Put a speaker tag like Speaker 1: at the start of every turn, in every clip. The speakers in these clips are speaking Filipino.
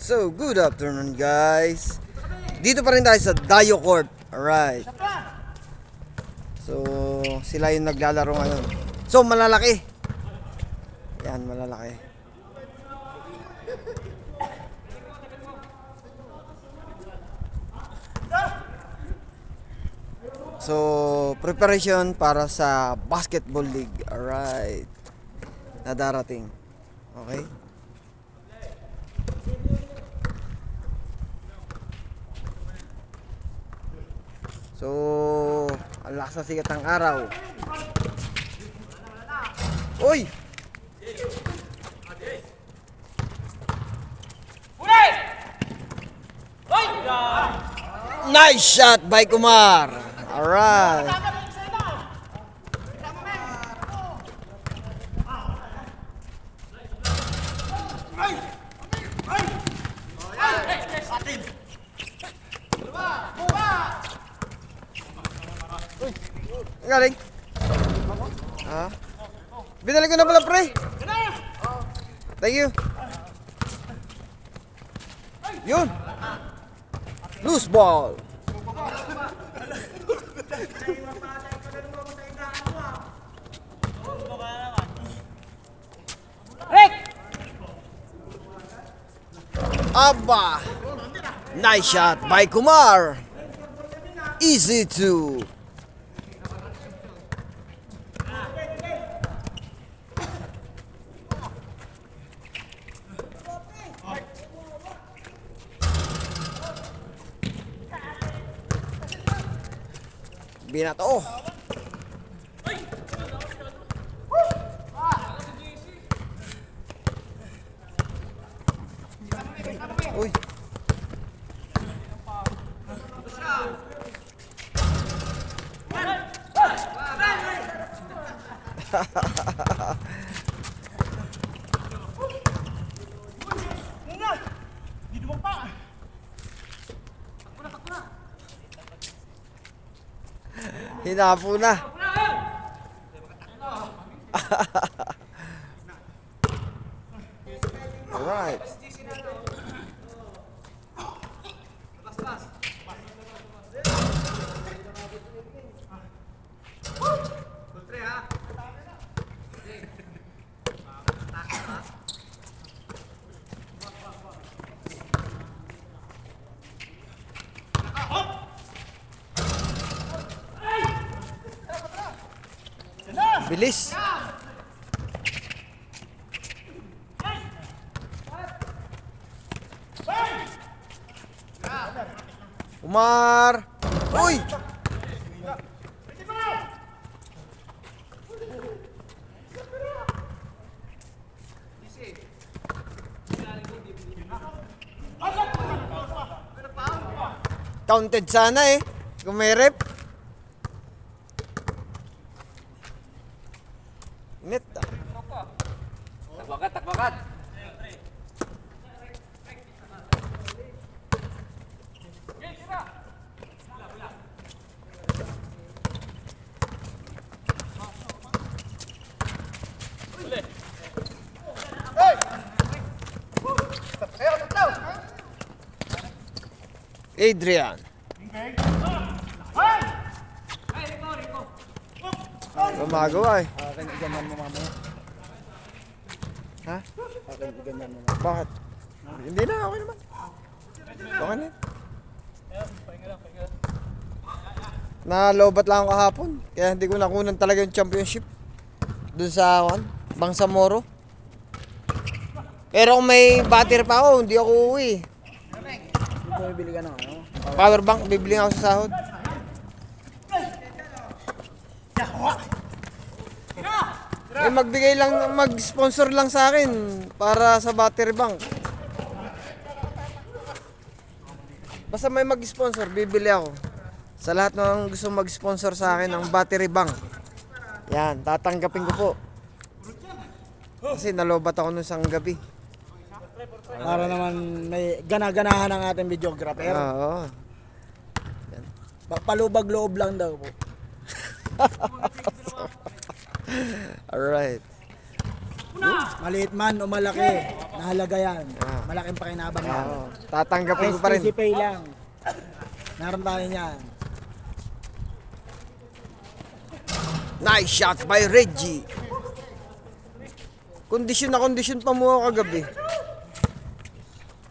Speaker 1: So, good afternoon guys. Dito pa rin tayo sa Dayo Court. Alright. So, sila yung naglalaro ngayon. So, malalaki. Yan, malalaki. So, preparation para sa basketball league. Alright. Na darating. Okay? So, ang lakas na sikat ng araw. Uy! Nice shot by Kumar. Alright. Galing. Ah. Binalik ko na pala, pre. Thank you. Yun. Loose ball. Aba. Nice shot by Kumar. Easy to. Binato. Uy. Hinapo na. Alright. Bilis. Umar. Uy. Counted sana eh. Kung may rep. Init ah.
Speaker 2: Takbakat, takbakat.
Speaker 1: Adrian. Gumagawa eh.
Speaker 3: Akin igaman mo mamaya.
Speaker 1: Ha?
Speaker 3: Akin igaman mo.
Speaker 1: Bakit? Hindi na, okay naman. Okay na. Nalobat lang ako kahapon. Kaya hindi ko nakunan talaga yung championship. Doon sa Bangsamoro. Pero kung may battery pa ako, hindi ako uuwi.
Speaker 3: Hindi mo bibili ka ng ano?
Speaker 1: Power bank, bibili ako sa sahod. Eh magbigay lang, mag-sponsor lang sa akin para sa battery bank. Basta may mag-sponsor, bibili ako. Sa lahat ng gusto mag-sponsor sa akin ng battery bank. Yan, tatanggapin ko po. Kasi nalobat ako nung isang gabi.
Speaker 3: Para naman may gana-ganahan ang ating videographer.
Speaker 1: Oo.
Speaker 3: Palubag-loob lang daw po.
Speaker 1: Alright.
Speaker 3: Maliit man o malaki, nahalaga yan.
Speaker 1: Ah.
Speaker 3: Malaking pakinabang yan.
Speaker 1: Oo. Tatanggapin ko pa rin.
Speaker 3: STC Pay lang. Naroon tayo niyan.
Speaker 1: Nice shot by Reggie. Kondisyon na kondisyon pa mo ako kagabi.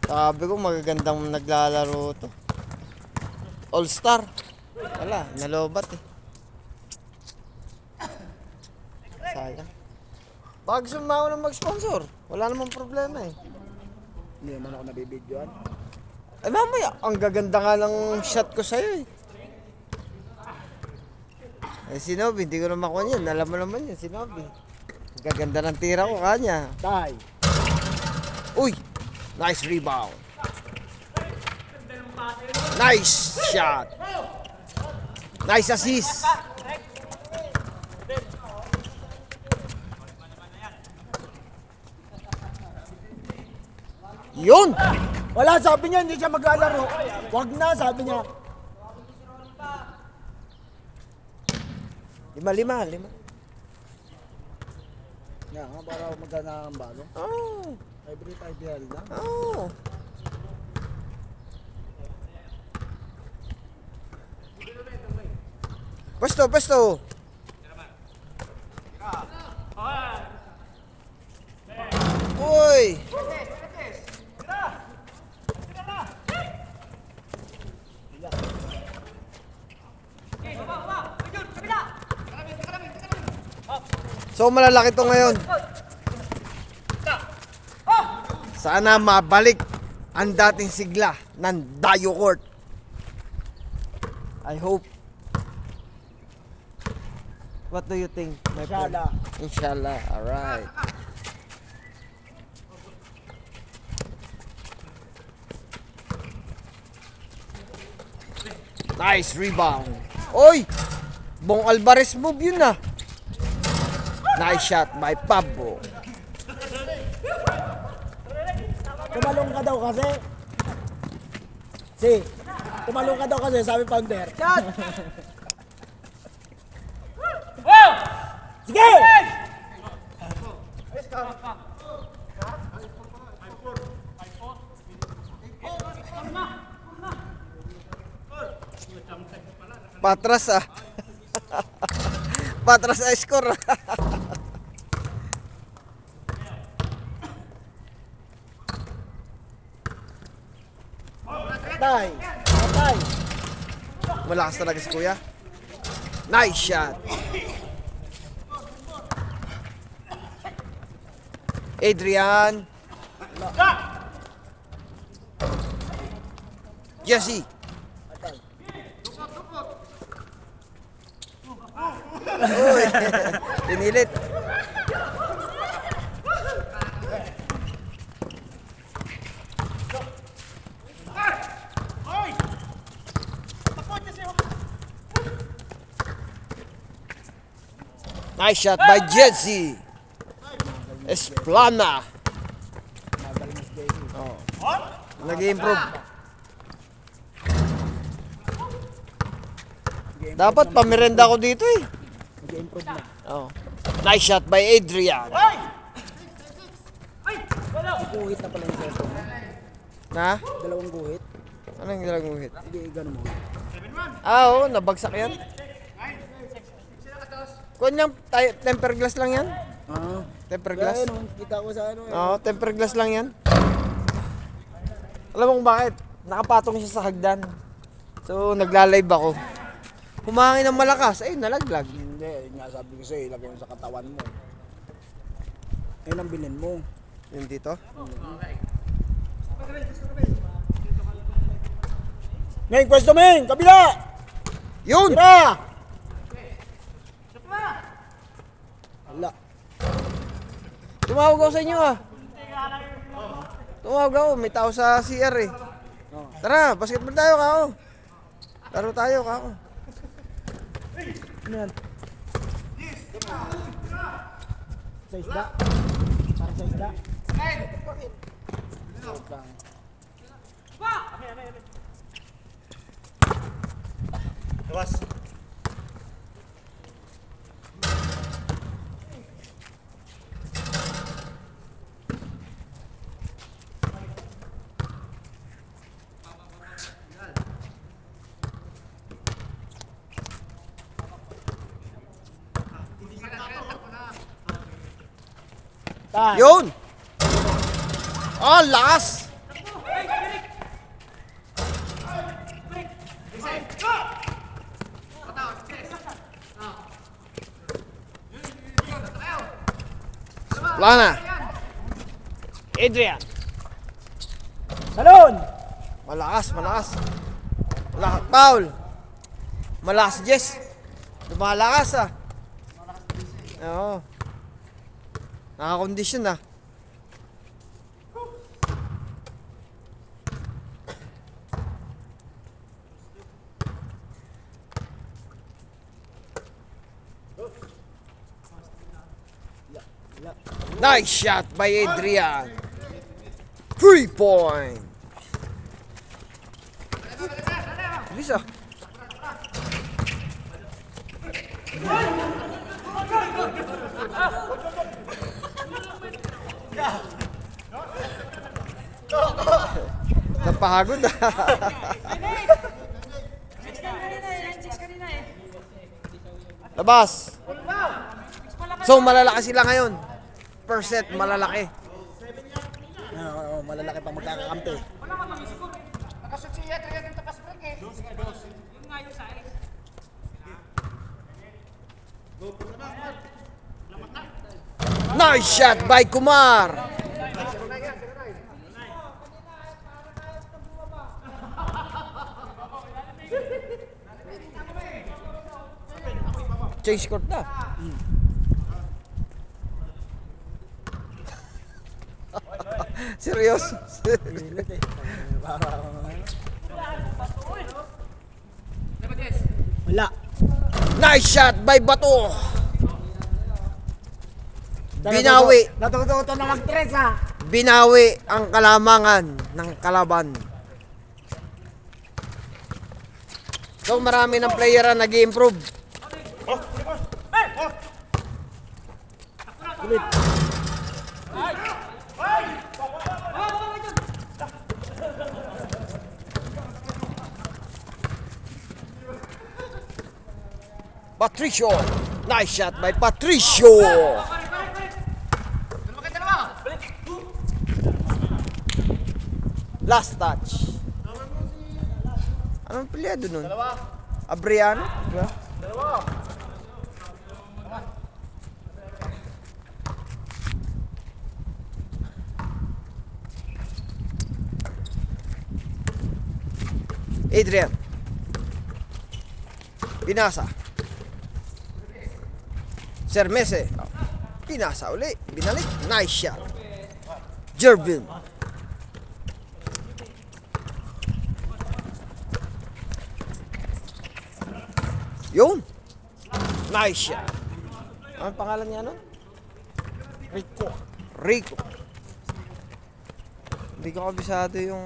Speaker 1: Sabi ko magagandang naglalaro to. All-star. Wala, nalobat eh. Sayang. Baka gusto mo ako na mag-sponsor. Wala namang problema eh.
Speaker 3: Hindi naman ako nabibidyoan.
Speaker 1: Eh mamaya, ang gaganda nga ng shot ko sa'yo eh. Eh si Nobby, hindi ko na makuha yan. Alam mo naman yun, si Nobby. Ang gaganda ng tira ko kanya.
Speaker 3: Tay.
Speaker 1: Uy! Nice rebound. Nice shot. Nice assist. Yun!
Speaker 3: Wala, sabi niya, hindi siya maglalaro. Wag na, sabi niya.
Speaker 1: 5-5.
Speaker 3: Nga nga, para magana ang bago.
Speaker 1: Oh.
Speaker 3: Every time ideal na.
Speaker 1: Oh. Pwesto, pwesto. Uy! So malalaki to ngayon. Sana mabalik ang dating sigla ng Dayo Court. I hope. What do you think, my friend?
Speaker 3: Inshallah.
Speaker 1: Inshallah. Alright. Nice rebound. Oy! Bong Alvarez move yun ah. Nice shot by Pablo.
Speaker 3: Tumalong ka daw kasi. Tumalong ka daw kasi, sabi Pounder. Shot! Sige!
Speaker 1: Patras ah. Patras ay score.
Speaker 3: Tay. Tay.
Speaker 1: Malakas talaga si Kuya. Nice shot. Adrian. Jesse. Uy, pinilit. Nice shot by Jesse. Esplana. Oh. Nag-improve. Dapat pamirenda ko dito eh.
Speaker 3: Nag-improve na.
Speaker 1: Oh. Nice shot by Adrian.
Speaker 3: Guhit na pala yung cellphone mo.
Speaker 1: Na?
Speaker 3: Dalawang guhit.
Speaker 1: Anong ginagawa?
Speaker 3: Hindi, ganun mo.
Speaker 1: Ah, oo, nabagsak yan. Kung yung temper glass lang yan?
Speaker 3: Ah.
Speaker 1: Temper glass?
Speaker 3: Kaya nung kita ko sa ano.
Speaker 1: Oo, temper glass lang yan. Alam mo kung bakit? Nakapatong siya sa hagdan. So, nagla-live ako. Humangin ng malakas, eh, nalaglag.
Speaker 3: Hindi, yun nga sabi ko sa'yo, ilagay mo sa katawan mo. Ayun ang bilhin mo.
Speaker 1: Yung dito?
Speaker 3: Ming, pwesto Ming! Kabila!
Speaker 1: Yun!
Speaker 3: Tira! Wala.
Speaker 1: Tumawag ako sa inyo ah. Tumawag ako, may tao sa CR eh. Tara, basketball tayo kako. Laro tayo kako.
Speaker 3: Ano yan? Sa isda? Para sa isda? Bakit?
Speaker 4: Gawas.
Speaker 3: Time.
Speaker 1: Yun! Oh, lakas! Wala na.
Speaker 3: Adrian. Salon.
Speaker 1: Malakas, malakas. Malakas, Paul. Malakas, Jess. Lumalakas ah. Oo. Nakakondisyon ah. Nice shot by Adrian. 3-point. Bilis ah. Napagod ah. Labas. So malalaki sila ngayon. Per set malalaki.
Speaker 3: Malalaki pang magkakakampi.
Speaker 1: Nice shot by Kumar. Chase court na. Seryoso.
Speaker 3: Wala.
Speaker 1: Nice shot by Bato. Binawi.
Speaker 3: Natututo na mag-tres ha.
Speaker 1: Binawi ang kalamangan ng kalaban. So marami ng player ang nag-improve. Patricio. Nice shot by Patricio. Last touch. Anong pilyado nun? Abriano? Diba? Adrian. Binasa. Sermese. Binasa uli. Binalik. Nice shot. Jervin. Yun. Nice shot. Anong pangalan niya nun? Rico. Rico. Hindi ko kabisado yung...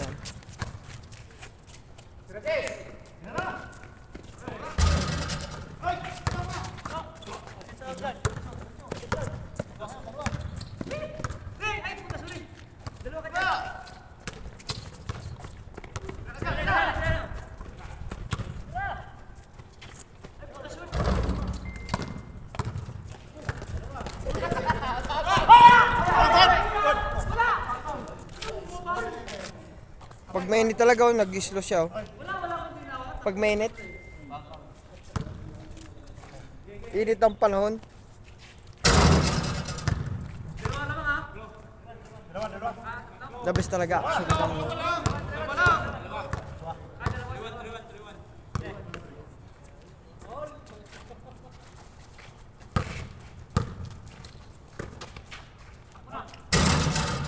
Speaker 1: Yan. Pag mainit talaga, nag-slow siya. Pag mainit. Init ang panahon. The best talaga.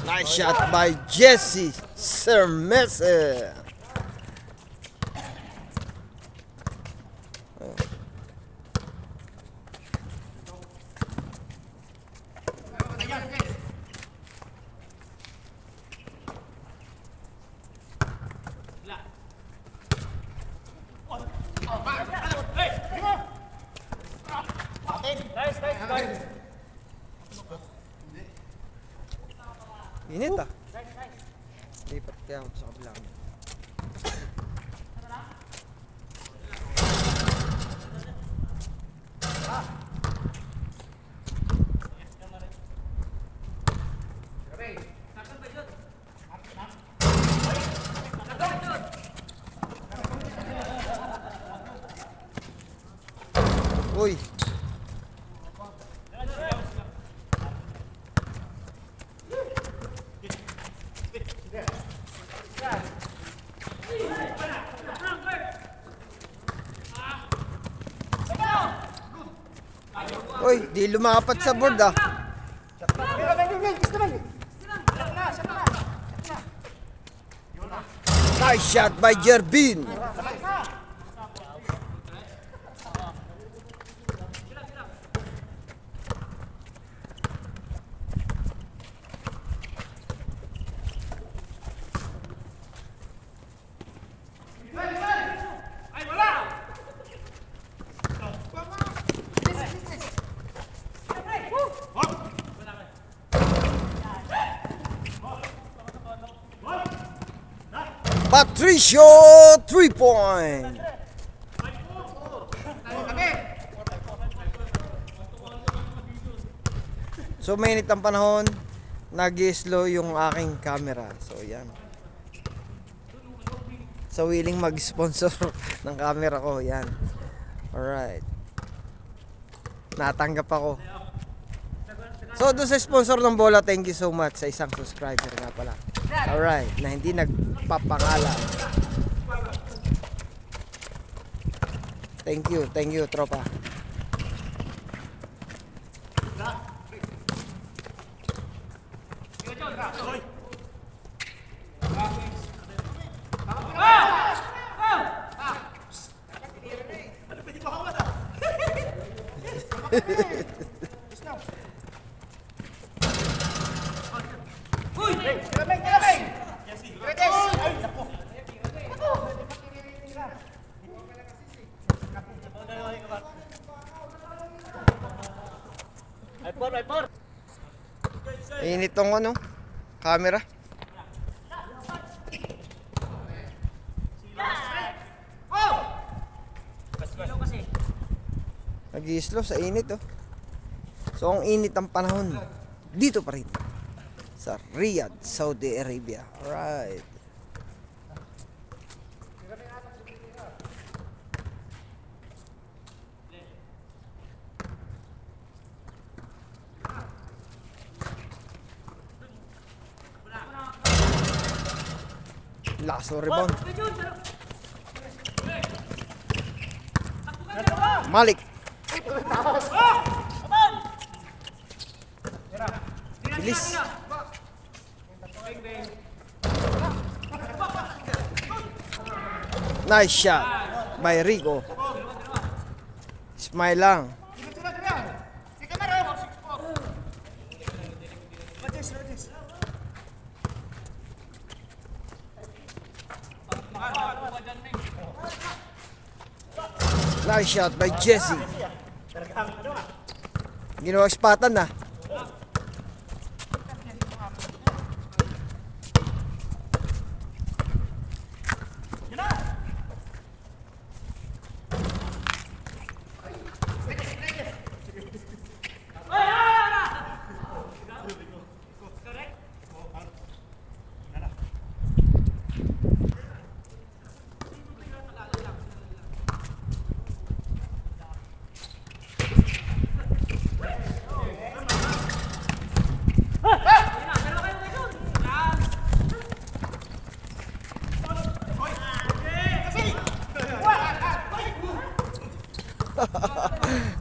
Speaker 1: Nice shot by Jesse Sermese. Init ah. Lipat kaya ako sa kabila. Uy. Uy, di lumapat sa board ah. Nice shot by Jerbin. Patricio 3-point. So mainit ang panahon, nag-slow yung aking camera. So yan. So willing mag-sponsor ng camera ko, yan. Alright. Natanggap ako. So doon sa sponsor ng bola, thank you so much sa isang subscriber nga pala. Alright, na hindi nagpapangalan. Thank you, tropa. Init tong ano, camera. Nag-i-slow sa init oh. So ang init ang panahon dito pa rin sa Riyadh, Saudi Arabia. Alright. Lakas ng rebound. Malik. Bilis. Nice shot by Rico. Smile lang. Nice shot by Jesse. Ginawa spatan na.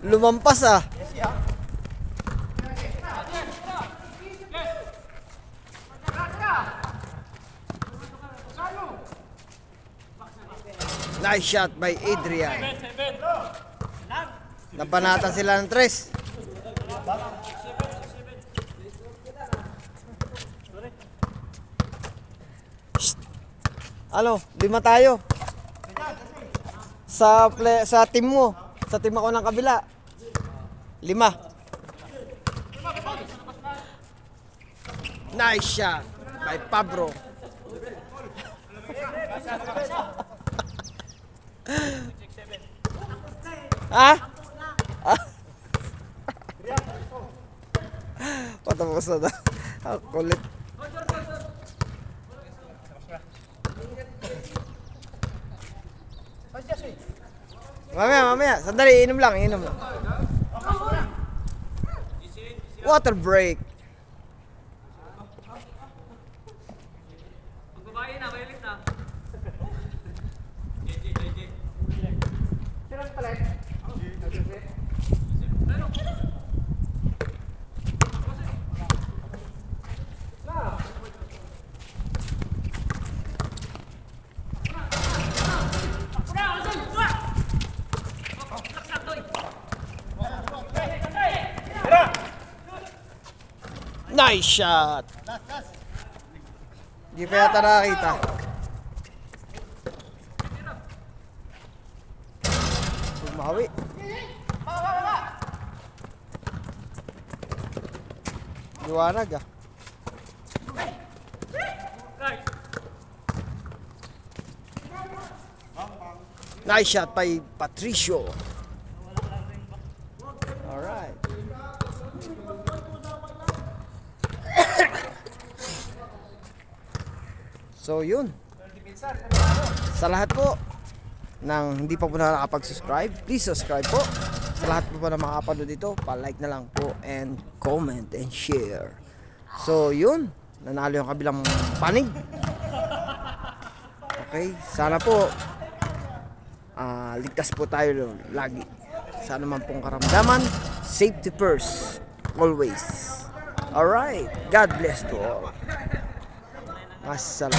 Speaker 1: Lumampas ah. Nice shot by Adrian. Nabanatan sila ng 3. Ano, 5 tayo. Sa team mo. Sa team ako ng kabila. 5. Nice shot by Pablo. Ha? Patapos na. Ang kulit. Mamaya. Sandali, inom lang. Water break.
Speaker 2: Magbabae na, mayalit na.
Speaker 1: Nice shot. Hindi pa yata nakakita. Bumawi. Liwanag ah. Nice shot by Patricio. Alright. So yun. Sa lahat po ng hindi pa po na nakapag-subscribe, please subscribe po. Sa lahat po na makapanood dito, pa-like na lang po and comment and share. So yun, nanalo yung kabilang panig. Okay, sana po ligtas po tayo lagi. Sana man pong karamdaman, safety first, always. Alright, God bless to all. Massalam.